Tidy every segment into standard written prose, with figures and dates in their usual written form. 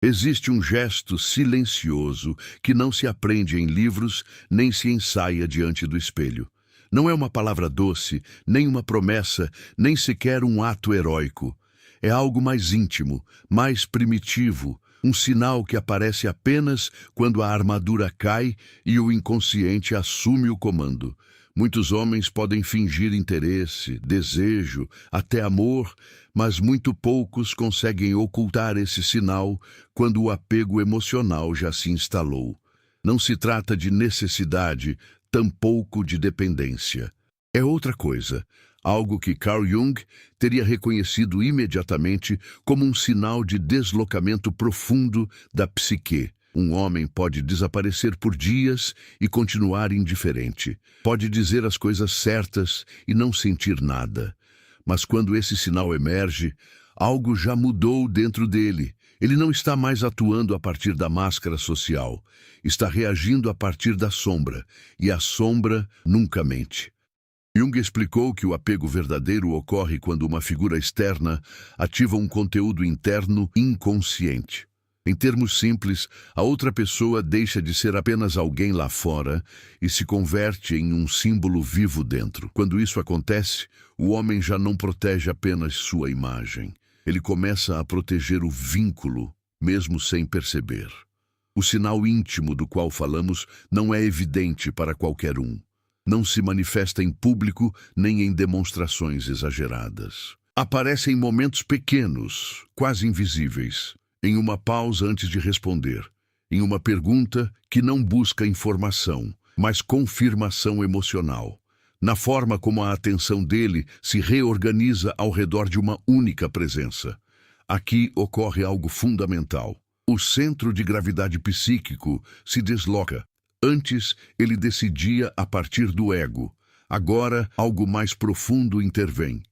Existe um gesto silencioso que não se aprende em livros nem se ensaia diante do espelho. Não é uma palavra doce, nem uma promessa, nem sequer um ato heróico. É algo mais íntimo, mais primitivo, um sinal que aparece apenas quando a armadura cai e o inconsciente assume o comando. Muitos homens podem fingir interesse, desejo, até amor, mas muito poucos conseguem ocultar esse sinal quando o apego emocional já se instalou. Não se trata de necessidade, tampouco de dependência. É outra coisa, algo que Carl Jung teria reconhecido imediatamente como um sinal de deslocamento profundo da psique. Um homem pode desaparecer por dias e continuar indiferente. Pode dizer as coisas certas e não sentir nada. Mas quando esse sinal emerge, algo já mudou dentro dele. Ele não está mais atuando a partir da máscara social. Está reagindo a partir da sombra. E a sombra nunca mente. Jung explicou que o apego verdadeiro ocorre quando uma figura externa ativa um conteúdo interno inconsciente. Em termos simples, a outra pessoa deixa de ser apenas alguém lá fora e se converte em um símbolo vivo dentro. Quando isso acontece, o homem já não protege apenas sua imagem. Ele começa a proteger o vínculo, mesmo sem perceber. O sinal íntimo do qual falamos não é evidente para qualquer um. Não se manifesta em público nem em demonstrações exageradas. Aparece em momentos pequenos, quase invisíveis. Em uma pausa antes de responder, em uma pergunta que não busca informação, mas confirmação emocional, na forma como a atenção dele se reorganiza ao redor de uma única presença. Aqui ocorre algo fundamental. O centro de gravidade psíquico se desloca. Antes, ele decidia a partir do ego. Agora, algo mais profundo intervém.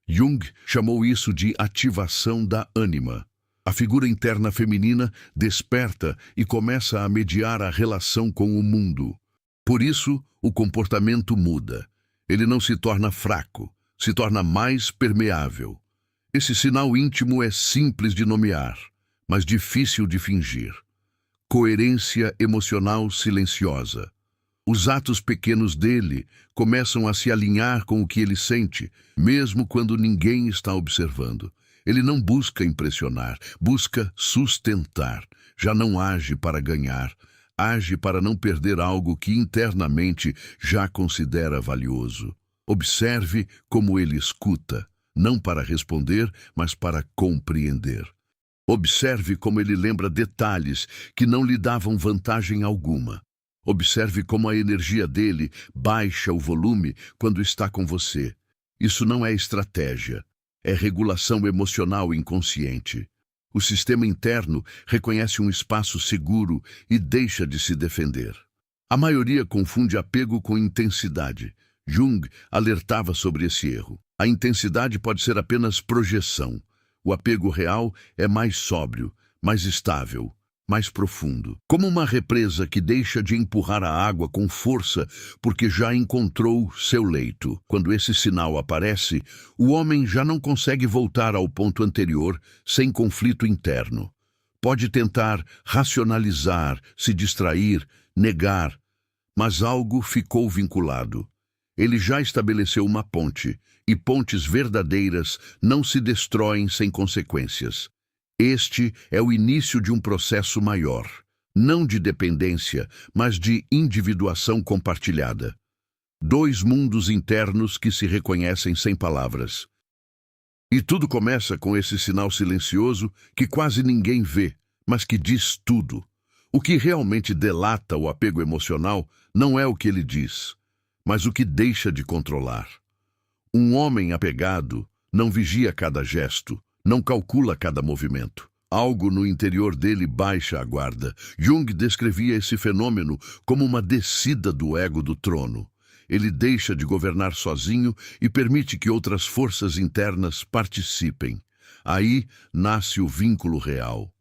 Jung chamou isso de ativação da ânima. A figura interna feminina desperta e começa a mediar a relação com o mundo. Por isso, o comportamento muda. Ele não se torna fraco, se torna mais permeável. Esse sinal íntimo é simples de nomear, mas difícil de fingir. Coerência emocional silenciosa. Os atos pequenos dele começam a se alinhar com o que ele sente, mesmo quando ninguém está observando. Ele não busca impressionar, busca sustentar. Já não age para ganhar, age para não perder algo que internamente já considera valioso. Observe como ele escuta, não para responder, mas para compreender. Observe como ele lembra detalhes que não lhe davam vantagem alguma. Observe como a energia dele baixa o volume quando está com você. Isso não é estratégia. É regulação emocional inconsciente. O sistema interno reconhece um espaço seguro e deixa de se defender. A maioria confunde apego com intensidade. Jung alertava sobre esse erro. A intensidade pode ser apenas projeção. O apego real é mais sóbrio, mais estável, mais profundo. Como uma represa que deixa de empurrar a água com força porque já encontrou seu leito. Quando esse sinal aparece, o homem já não consegue voltar ao ponto anterior sem conflito interno. Pode tentar racionalizar, se distrair, negar, mas algo ficou vinculado. Ele já estabeleceu uma ponte, e pontes verdadeiras não se destroem sem consequências. Este é o início de um processo maior, não de dependência, mas de individuação compartilhada. Dois mundos internos que se reconhecem sem palavras. E tudo começa com esse sinal silencioso que quase ninguém vê, mas que diz tudo. O que realmente delata o apego emocional não é o que ele diz, mas o que deixa de controlar. Um homem apegado não vigia cada gesto, não calcula cada movimento. Algo no interior dele baixa a guarda. Jung descrevia esse fenômeno como uma descida do ego do trono. Ele deixa de governar sozinho e permite que outras forças internas participem. Aí nasce o vínculo real.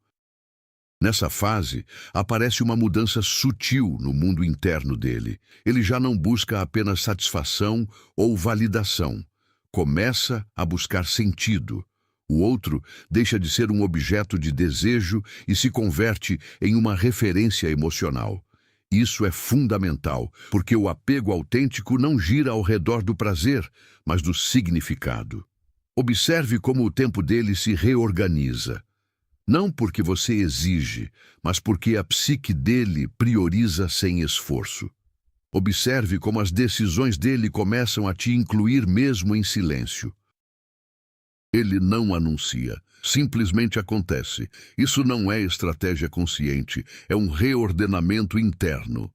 Nessa fase, aparece uma mudança sutil no mundo interno dele. Ele já não busca apenas satisfação ou validação. Começa a buscar sentido. O outro deixa de ser um objeto de desejo e se converte em uma referência emocional. Isso é fundamental, porque o apego autêntico não gira ao redor do prazer, mas do significado. Observe como o tempo dele se reorganiza. Não porque você exige, mas porque a psique dele prioriza sem esforço. Observe como as decisões dele começam a te incluir mesmo em silêncio. Ele não anuncia, simplesmente acontece. Isso não é estratégia consciente, é um reordenamento interno.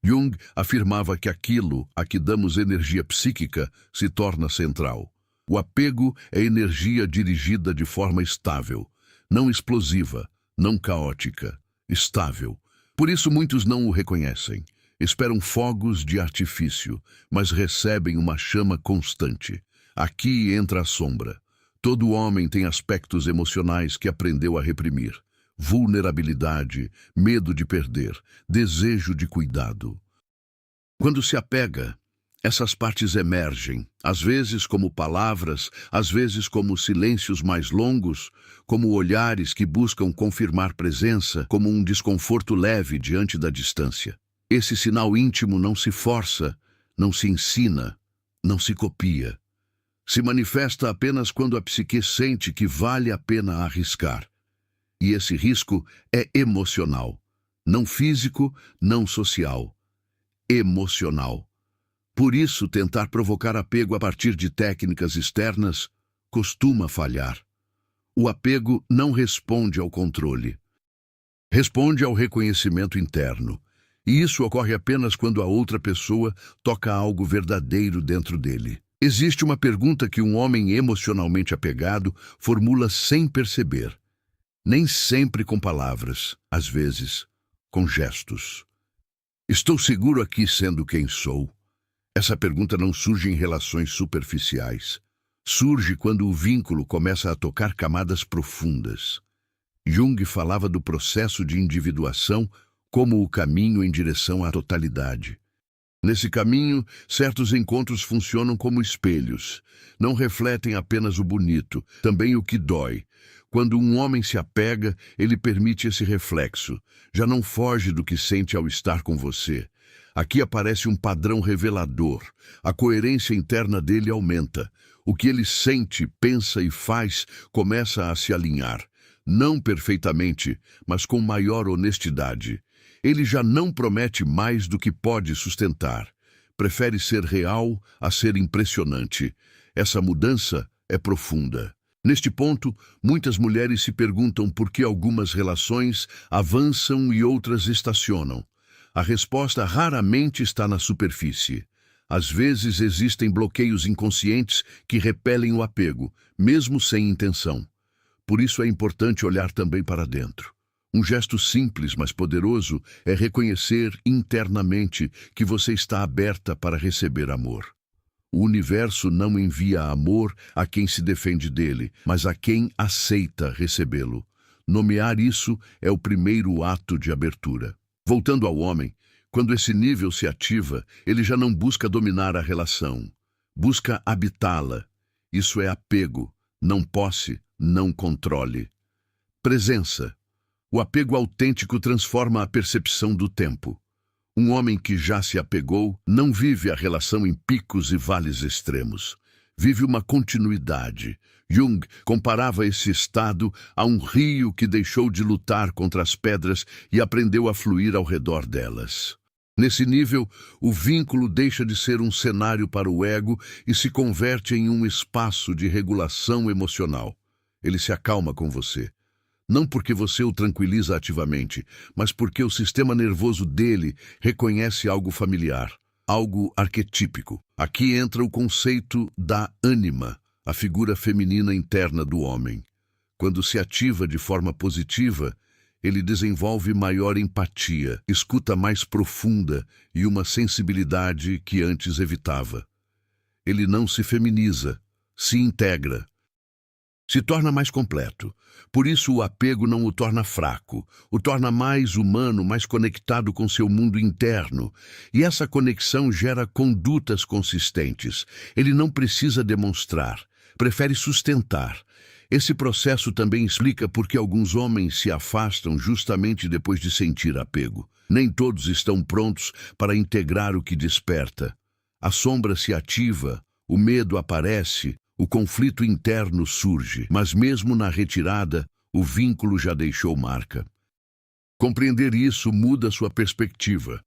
Jung afirmava que aquilo a que damos energia psíquica se torna central. O apego é energia dirigida de forma estável, não explosiva, não caótica, estável. Por isso muitos não o reconhecem. Esperam fogos de artifício, mas recebem uma chama constante. Aqui entra a sombra. Todo homem tem aspectos emocionais que aprendeu a reprimir. Vulnerabilidade, medo de perder, desejo de cuidado. Quando se apega, essas partes emergem, às vezes como palavras, às vezes como silêncios mais longos, como olhares que buscam confirmar presença, como um desconforto leve diante da distância. Esse sinal íntimo não se força, não se ensina, não se copia. Se manifesta apenas quando a psique sente que vale a pena arriscar. E esse risco é emocional, não físico, não social. Emocional. Por isso, tentar provocar apego a partir de técnicas externas costuma falhar. O apego não responde ao controle. Responde ao reconhecimento interno. E isso ocorre apenas quando a outra pessoa toca algo verdadeiro dentro dele. Existe uma pergunta que um homem emocionalmente apegado formula sem perceber. Nem sempre com palavras, às vezes, com gestos. Estou seguro aqui sendo quem sou? Essa pergunta não surge em relações superficiais. Surge quando o vínculo começa a tocar camadas profundas. Jung falava do processo de individuação como o caminho em direção à totalidade. Nesse caminho, certos encontros funcionam como espelhos. Não refletem apenas o bonito, também o que dói. Quando um homem se apega, ele permite esse reflexo. Já não foge do que sente ao estar com você. Aqui aparece um padrão revelador. A coerência interna dele aumenta. O que ele sente, pensa e faz começa a se alinhar. Não perfeitamente, mas com maior honestidade. Ele já não promete mais do que pode sustentar. Prefere ser real a ser impressionante. Essa mudança é profunda. Neste ponto, muitas mulheres se perguntam por que algumas relações avançam e outras estacionam. A resposta raramente está na superfície. Às vezes existem bloqueios inconscientes que repelem o apego, mesmo sem intenção. Por isso é importante olhar também para dentro. Um gesto simples, mas poderoso, é reconhecer internamente que você está aberta para receber amor. O universo não envia amor a quem se defende dele, mas a quem aceita recebê-lo. Nomear isso é o primeiro ato de abertura. Voltando ao homem, quando esse nível se ativa, ele já não busca dominar a relação. Busca habitá-la. Isso é apego, não posse, não controle. Presença. O apego autêntico transforma a percepção do tempo. Um homem que já se apegou não vive a relação em picos e vales extremos. Vive uma continuidade. Jung comparava esse estado a um rio que deixou de lutar contra as pedras e aprendeu a fluir ao redor delas. Nesse nível, o vínculo deixa de ser um cenário para o ego e se converte em um espaço de regulação emocional. Ele se acalma com você. Não porque você o tranquiliza ativamente, mas porque o sistema nervoso dele reconhece algo familiar, algo arquetípico. Aqui entra o conceito da ânima, a figura feminina interna do homem. Quando se ativa de forma positiva, ele desenvolve maior empatia, escuta mais profunda e uma sensibilidade que antes evitava. Ele não se feminiza, se integra. Se torna mais completo. Por isso o apego não o torna fraco, o torna mais humano, mais conectado com seu mundo interno. E essa conexão gera condutas consistentes. Ele não precisa demonstrar, prefere sustentar. Esse processo também explica por que alguns homens se afastam justamente depois de sentir apego. Nem todos estão prontos para integrar o que desperta. A sombra se ativa, o medo aparece, o conflito interno surge, mas mesmo na retirada, o vínculo já deixou marca. Compreender isso muda sua perspectiva.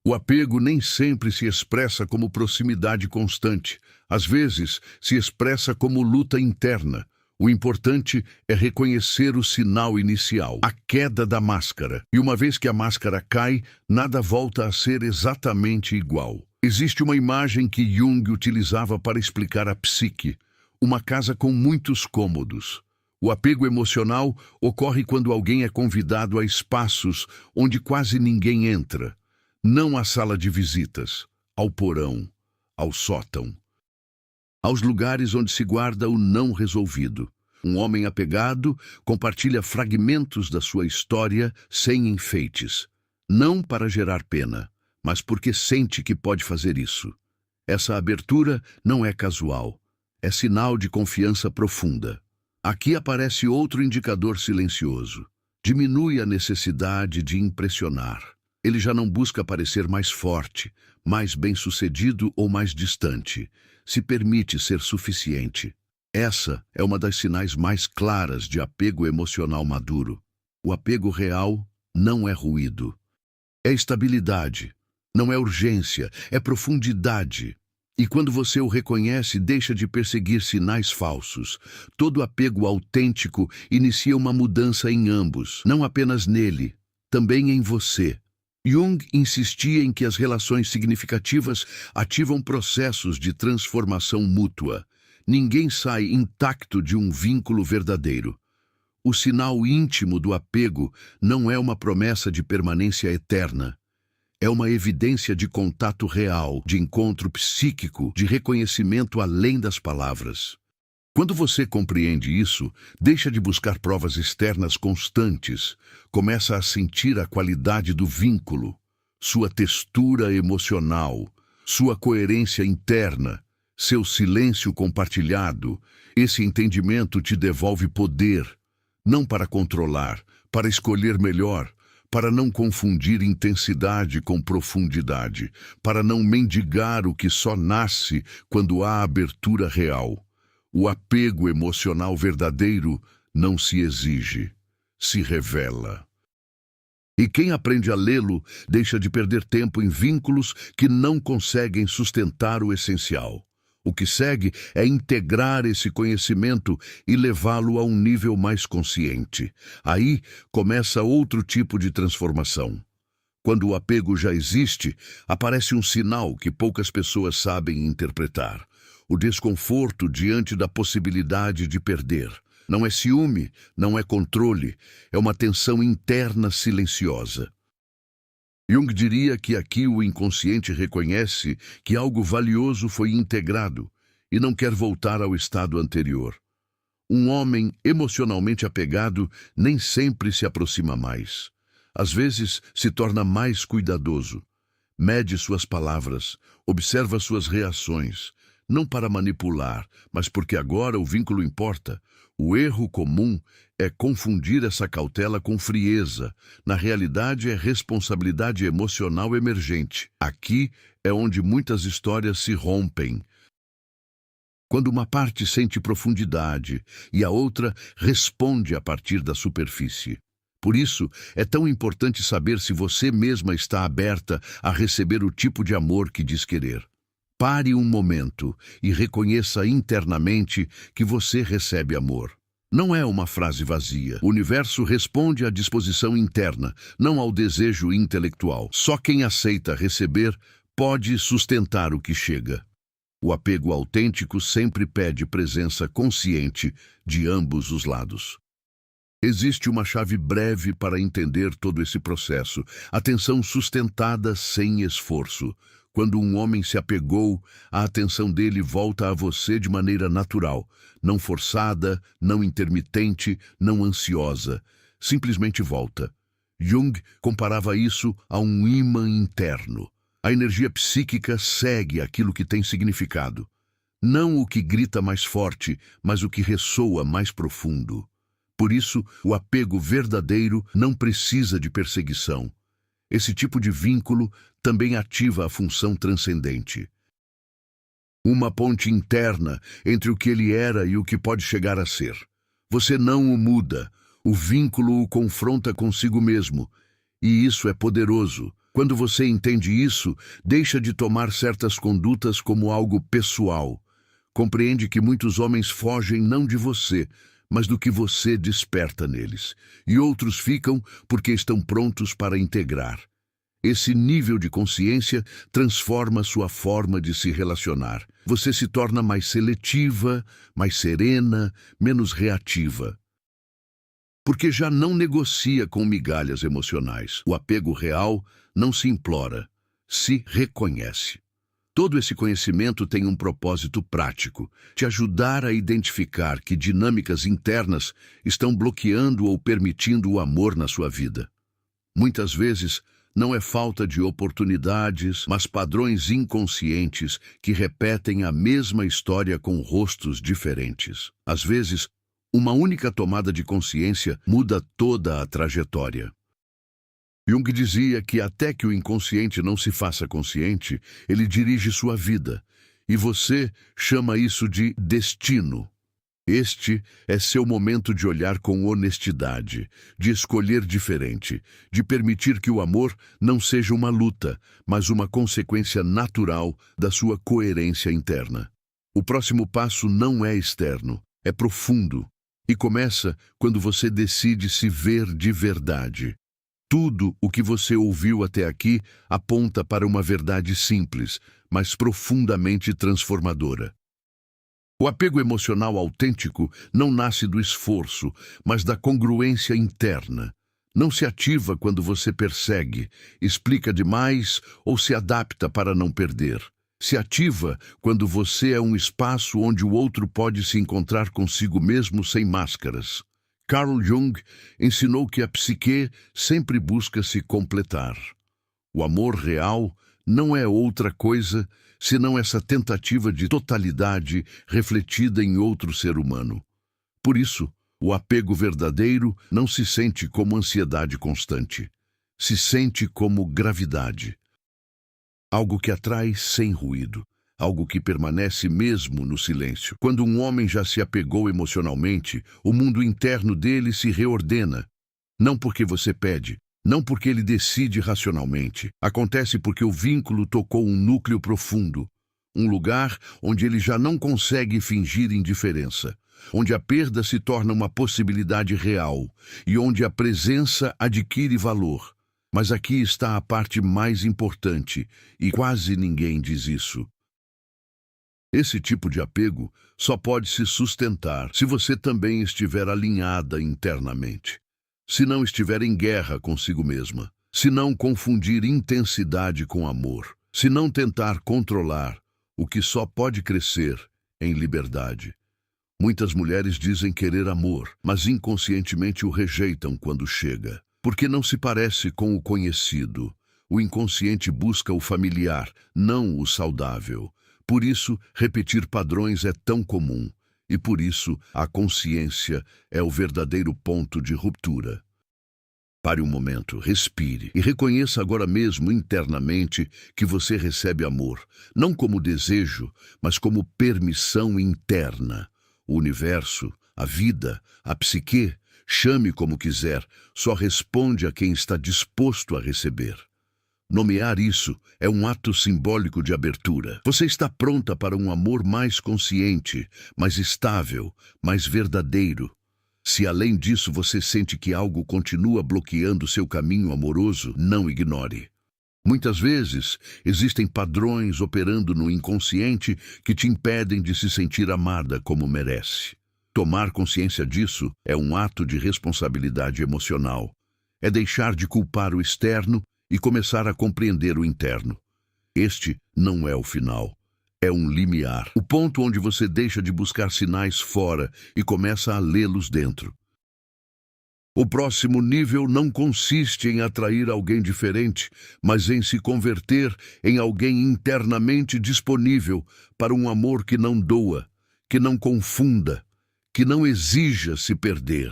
O apego nem sempre se expressa como proximidade constante. Às vezes, se expressa como luta interna. O importante é reconhecer o sinal inicial, a queda da máscara. E uma vez que a máscara cai, nada volta a ser exatamente igual. Existe uma imagem que Jung utilizava para explicar a psique. Uma casa com muitos cômodos. O apego emocional ocorre quando alguém é convidado a espaços onde quase ninguém entra. Não à sala de visitas, ao porão, ao sótão. Aos lugares onde se guarda o não resolvido. Um homem apegado compartilha fragmentos da sua história sem enfeites. Não para gerar pena, mas porque sente que pode fazer isso. Essa abertura não é casual. É sinal de confiança profunda. Aqui aparece outro indicador silencioso. Diminui a necessidade de impressionar. Ele já não busca parecer mais forte, mais bem-sucedido ou mais distante. Se permite ser suficiente. Essa é uma das sinais mais claras de apego emocional maduro. O apego real não é ruído. É estabilidade. Não é urgência, é profundidade. E quando você o reconhece, deixa de perseguir sinais falsos. Todo apego autêntico inicia uma mudança em ambos, não apenas nele, também em você. Jung insistia em que as relações significativas ativam processos de transformação mútua. Ninguém sai intacto de um vínculo verdadeiro. O sinal íntimo do apego não é uma promessa de permanência eterna. É uma evidência de contato real, de encontro psíquico, de reconhecimento além das palavras. Quando você compreende isso, deixa de buscar provas externas constantes, começa a sentir a qualidade do vínculo, sua textura emocional, sua coerência interna, seu silêncio compartilhado. Esse entendimento te devolve poder, não para controlar, para escolher melhor, para não confundir intensidade com profundidade, para não mendigar o que só nasce quando há abertura real. O apego emocional verdadeiro não se exige, se revela. E quem aprende a lê-lo deixa de perder tempo em vínculos que não conseguem sustentar o essencial. O que segue é integrar esse conhecimento e levá-lo a um nível mais consciente. Aí começa outro tipo de transformação. Quando o apego já existe, aparece um sinal que poucas pessoas sabem interpretar. O desconforto diante da possibilidade de perder. Não é ciúme, não é controle, é uma tensão interna silenciosa. Jung diria que aqui o inconsciente reconhece que algo valioso foi integrado e não quer voltar ao estado anterior. Um homem emocionalmente apegado nem sempre se aproxima mais. Às vezes se torna mais cuidadoso. Mede suas palavras, observa suas reações, não para manipular, mas porque agora o vínculo importa. O erro comum é confundir essa cautela com frieza. Na realidade, é responsabilidade emocional emergente. Aqui é onde muitas histórias se rompem. Quando uma parte sente profundidade e a outra responde a partir da superfície. Por isso, é tão importante saber se você mesma está aberta a receber o tipo de amor que diz querer. Pare um momento e reconheça internamente que você recebe amor. Não é uma frase vazia. O universo responde à disposição interna, não ao desejo intelectual. Só quem aceita receber pode sustentar o que chega. O apego autêntico sempre pede presença consciente de ambos os lados. Existe uma chave breve para entender todo esse processo: atenção sustentada sem esforço. Quando um homem se apegou, a atenção dele volta a você de maneira natural, não forçada, não intermitente, não ansiosa. Simplesmente volta. Jung comparava isso a um ímã interno. A energia psíquica segue aquilo que tem significado. Não o que grita mais forte, mas o que ressoa mais profundo. Por isso, o apego verdadeiro não precisa de perseguição. Esse tipo de vínculo também ativa a função transcendente. Uma ponte interna entre o que ele era e o que pode chegar a ser. Você não o muda, o vínculo o confronta consigo mesmo. E isso é poderoso. Quando você entende isso, deixa de tomar certas condutas como algo pessoal. Compreende que muitos homens fogem não de você, mas do que você desperta neles. E outros ficam porque estão prontos para integrar. Esse nível de consciência transforma sua forma de se relacionar. Você se torna mais seletiva, mais serena, menos reativa. Porque já não negocia com migalhas emocionais. O apego real não se implora, se reconhece. Todo esse conhecimento tem um propósito prático, te ajudar a identificar que dinâmicas internas estão bloqueando ou permitindo o amor na sua vida. Muitas vezes, não é falta de oportunidades, mas padrões inconscientes que repetem a mesma história com rostos diferentes. Às vezes, uma única tomada de consciência muda toda a trajetória. Jung dizia que até que o inconsciente não se faça consciente, ele dirige sua vida, e você chama isso de destino. Este é seu momento de olhar com honestidade, de escolher diferente, de permitir que o amor não seja uma luta, mas uma consequência natural da sua coerência interna. O próximo passo não é externo, é profundo, e começa quando você decide se ver de verdade. Tudo o que você ouviu até aqui aponta para uma verdade simples, mas profundamente transformadora. O apego emocional autêntico não nasce do esforço, mas da congruência interna. Não se ativa quando você persegue, explica demais ou se adapta para não perder. Se ativa quando você é um espaço onde o outro pode se encontrar consigo mesmo sem máscaras. Carl Jung ensinou que a psique sempre busca se completar. O amor real não é outra coisa senão essa tentativa de totalidade refletida em outro ser humano. Por isso, o apego verdadeiro não se sente como ansiedade constante. Se sente como gravidade. Algo que atrai sem ruído. Algo que permanece mesmo no silêncio. Quando um homem já se apegou emocionalmente, o mundo interno dele se reordena. Não porque você pede, não porque ele decide racionalmente. Acontece porque o vínculo tocou um núcleo profundo. Um lugar onde ele já não consegue fingir indiferença. Onde a perda se torna uma possibilidade real. E onde a presença adquire valor. Mas aqui está a parte mais importante, e quase ninguém diz isso. Esse tipo de apego só pode se sustentar se você também estiver alinhada internamente. Se não estiver em guerra consigo mesma. Se não confundir intensidade com amor. Se não tentar controlar o que só pode crescer em liberdade. Muitas mulheres dizem querer amor, mas inconscientemente o rejeitam quando chega. Porque não se parece com o conhecido. O inconsciente busca o familiar, não o saudável. Por isso, repetir padrões é tão comum, e por isso a consciência é o verdadeiro ponto de ruptura. Pare um momento, respire e reconheça agora mesmo internamente que você recebe amor, não como desejo, mas como permissão interna. O universo, a vida, a psique, chame como quiser, só responde a quem está disposto a receber. Nomear isso é um ato simbólico de abertura. Você está pronta para um amor mais consciente, mais estável, mais verdadeiro. Se além disso você sente que algo continua bloqueando seu caminho amoroso, não ignore. Muitas vezes, existem padrões operando no inconsciente que te impedem de se sentir amada como merece. Tomar consciência disso é um ato de responsabilidade emocional. É deixar de culpar o externo e começar a compreender o interno. Este não é o final, é um limiar. O ponto onde você deixa de buscar sinais fora e começa a lê-los dentro. O próximo nível não consiste em atrair alguém diferente, mas em se converter em alguém internamente disponível para um amor que não doa, que não confunda, que não exija se perder.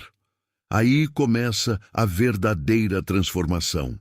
Aí começa a verdadeira transformação.